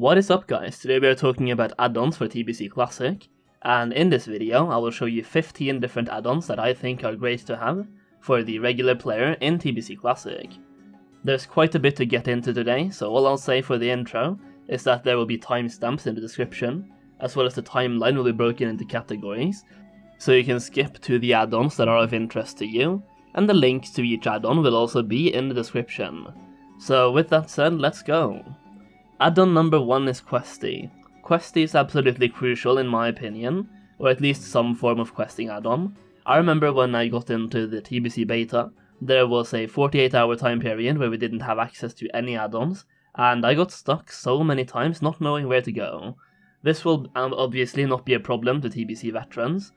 What is up guys, today we are talking about add-ons for TBC Classic, and in this video I will show you 15 different add-ons that I think are great to have for the regular player in TBC Classic. There's quite a bit to get into today, so all I'll say for the intro is that there will be timestamps in the description, as well as the timeline will be broken into categories, so you can skip to the add-ons that are of interest to you, and the links to each add-on will also be in the description. So with that said, let's go! Add-on number 1 is Questie. Questie is absolutely crucial in my opinion, or at least some form of questing add-on. I remember when I got into the TBC beta, there was a 48-hour time period where we didn't have access to any add-ons, and I got stuck so many times not knowing where to go. This will obviously not be a problem to TBC veterans,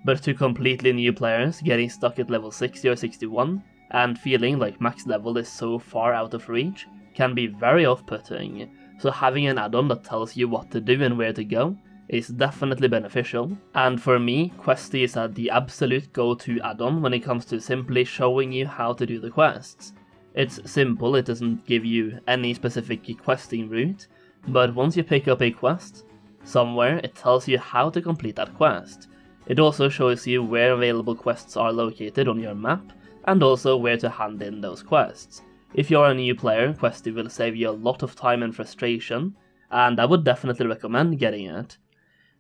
but to completely new players getting stuck at level 60 or 61 and feeling like max level is so far out of reach can be very off-putting, so having an add-on that tells you what to do and where to go is definitely beneficial. And for me, Questie is the absolute go-to add-on when it comes to simply showing you how to do the quests. It's simple, it doesn't give you any specific questing route, but once you pick up a quest somewhere, it tells you how to complete that quest. It also shows you where available quests are located on your map, and also where to hand in those quests. If you're a new player, Questie will save you a lot of time and frustration, and I would definitely recommend getting it.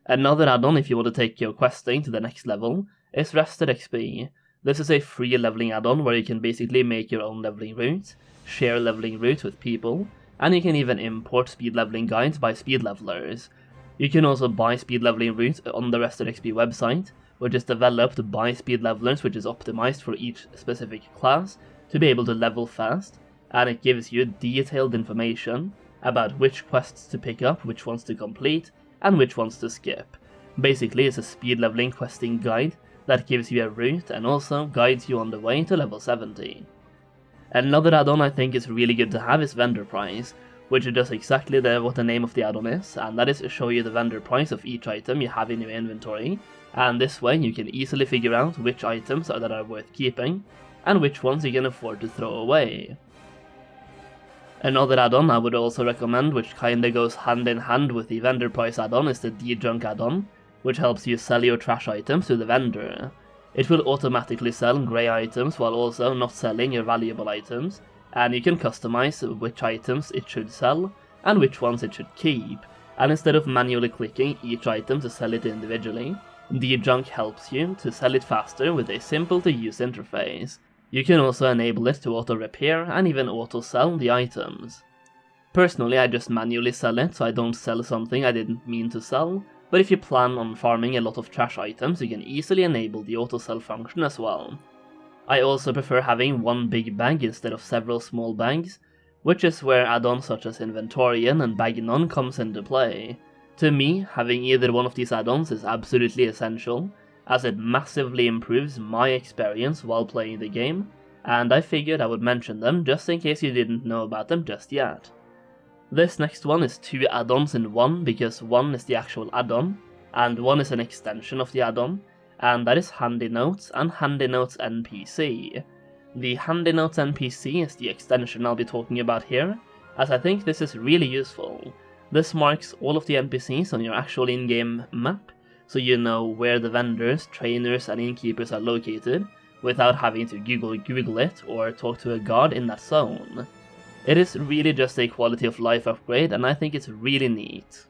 Another add-on if you want to take your questing to the next level is RestedXP. This is a free leveling add-on where you can basically make your own leveling routes, share leveling routes with people, and you can even import speed leveling guides by speed levelers. You can also buy speed leveling routes on the RestedXP website, which is developed by speed levelers, which is optimized for each specific class to be able to level fast, and it gives you detailed information about which quests to pick up, which ones to complete, and which ones to skip. Basically, it's a speed leveling questing guide that gives you a route and also guides you on the way to level 70. Another add-on I think is really good to have is vendor price, which does exactly what the name of the add-on is, and that is to show you the vendor price of each item you have in your inventory, and this way you can easily figure out which items that are worth keeping, and which ones you can afford to throw away. Another add-on I would also recommend, which kinda goes hand in hand with the vendor price add-on, is the Dejunk Addon, which helps you sell your trash items to the vendor. It will automatically sell grey items while also not selling your valuable items, and you can customize which items it should sell and which ones it should keep, and instead of manually clicking each item to sell it individually, Dejunk helps you to sell it faster with a simple to use interface. You can also enable it to auto-repair and even auto-sell the items. Personally, I just manually sell it so I don't sell something I didn't mean to sell, but if you plan on farming a lot of trash items, you can easily enable the auto-sell function as well. I also prefer having one big bag instead of several small bags, which is where add-ons such as Inventorian and Bagnon comes into play. To me, having either one of these add-ons is absolutely essential, as it massively improves my experience while playing the game, and I figured I would mention them just in case you didn't know about them just yet. This next one is 2 add-ons in one, because one is the actual add-on, and one is an extension of the add-on, and that is HandyNotes and HandyNotes NPC. The HandyNotes NPC is the extension I'll be talking about here, as I think this is really useful. This marks all of the NPCs on your actual in-game map, so you know where the vendors, trainers and innkeepers are located, without having to Google it or talk to a guard in that zone. It is really just a quality of life upgrade, and I think it's really neat.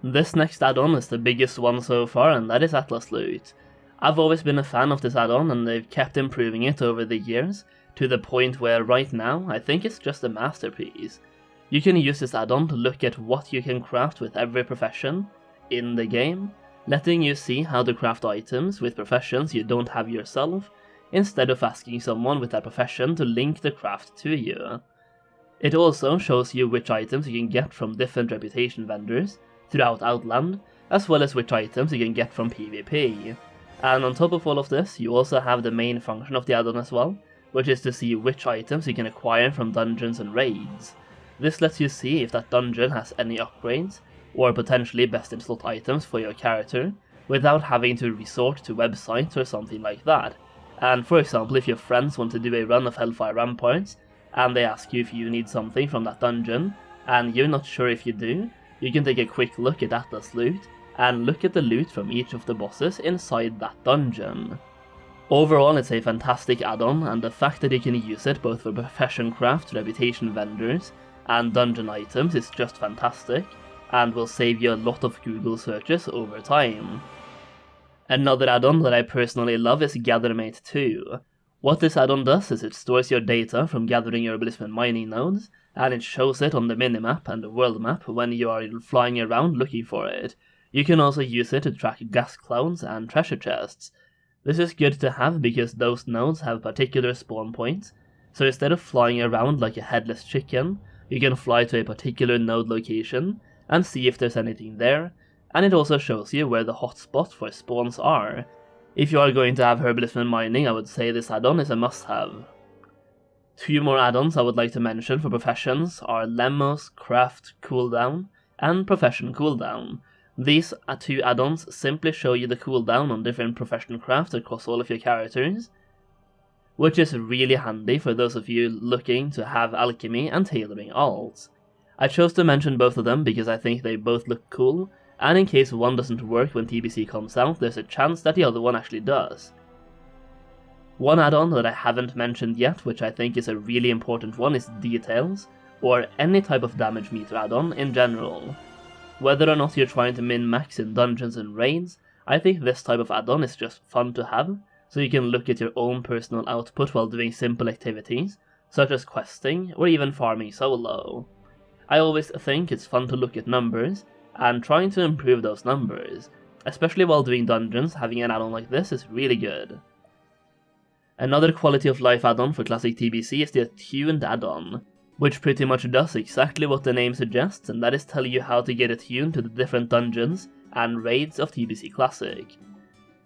This next add-on is the biggest one so far, and that is AtlasLoot. I've always been a fan of this add-on, and they've kept improving it over the years, to the point where right now I think it's just a masterpiece. You can use this add-on to look at what you can craft with every profession in the game, letting you see how to craft items with professions you don't have yourself, instead of asking someone with that profession to link the craft to you. It also shows you which items you can get from different reputation vendors throughout Outland, as well as which items you can get from PvP. And on top of all of this, you also have the main function of the add-on as well, which is to see which items you can acquire from dungeons and raids. This lets you see if that dungeon has any upgrades, or potentially best in slot items for your character, without having to resort to websites or something like that. And for example, if your friends want to do a run of Hellfire Ramparts, and they ask you if you need something from that dungeon, and you're not sure if you do, you can take a quick look at AtlasLoot and look at the loot from each of the bosses inside that dungeon. Overall, it's a fantastic add-on, and the fact that you can use it both for profession craft, reputation vendors, and dungeon items is just fantastic, and will save you a lot of Google searches over time. Another add-on that I personally love is GatherMate2. What this add-on does is it stores your data from gathering your Blissman mining nodes, and it shows it on the minimap and the world map when you are flying around looking for it. You can also use it to track gas clouds and treasure chests. This is good to have because those nodes have particular spawn points, so instead of flying around like a headless chicken, you can fly to a particular node location and see if there's anything there, and it also shows you where the hotspots for spawns are. If you are going to have Herbalistman mining, I would say this add-on is a must-have. Two more add-ons I would like to mention for professions are Lemos Craft Cooldown and Profession Cooldown. These two add-ons simply show you the cooldown on different profession crafts across all of your characters, which is really handy for those of you looking to have alchemy and tailoring alts. I chose to mention both of them because I think they both look cool, and in case one doesn't work when TBC comes out, there's a chance that the other one actually does. One add-on that I haven't mentioned yet, which I think is a really important one, is Details, or any type of damage meter add-on in general. Whether or not you're trying to min-max in dungeons and raids, I think this type of add-on is just fun to have, so you can look at your own personal output while doing simple activities, such as questing or even farming solo. I always think it's fun to look at numbers, and trying to improve those numbers, especially while doing dungeons. Having an add-on like this is really good. Another quality of life add-on for Classic TBC is the Attuned add-on, which pretty much does exactly what the name suggests, and that is tell you how to get attuned to the different dungeons and raids of TBC Classic.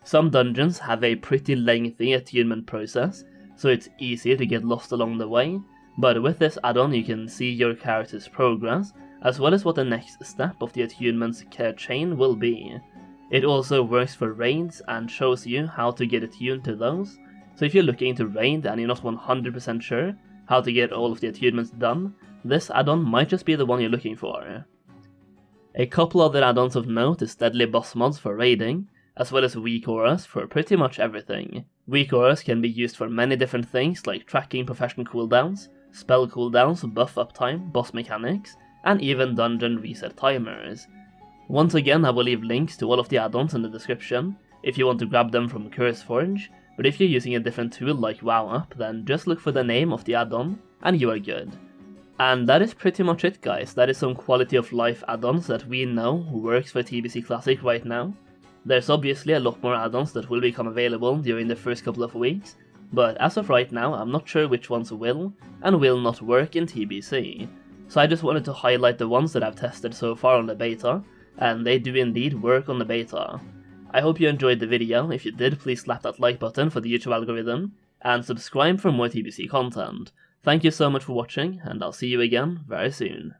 Some dungeons have a pretty lengthy attunement process, so it's easy to get lost along the way, but with this add-on you can see your character's progress, as well as what the next step of the attunement's care chain will be. It also works for raids and shows you how to get attuned to those, so if you're looking to raid and you're not 100% sure how to get all of the attunements done, this add-on might just be the one you're looking for. A couple other add-ons of note is Deadly Boss mods for raiding, as well as WeakAuras for pretty much everything. WeakAuras can be used for many different things like tracking profession cooldowns, spell cooldowns, buff uptime, boss mechanics, and even dungeon reset timers. Once again, I will leave links to all of the add-ons in the description if you want to grab them from CurseForge, but if you're using a different tool like WowUp, then just look for the name of the add-on and you are good. And that is pretty much it, guys. That is some quality of life add-ons that we know works for TBC Classic right now. There's obviously a lot more add-ons that will become available during the first couple of weeks, but as of right now I'm not sure which ones will and will not work in TBC. So I just wanted to highlight the ones that I've tested so far on the beta, and they do indeed work on the beta. I hope you enjoyed the video. If you did, please slap that like button for the YouTube algorithm, and subscribe for more TBC content. Thank you so much for watching, and I'll see you again very soon.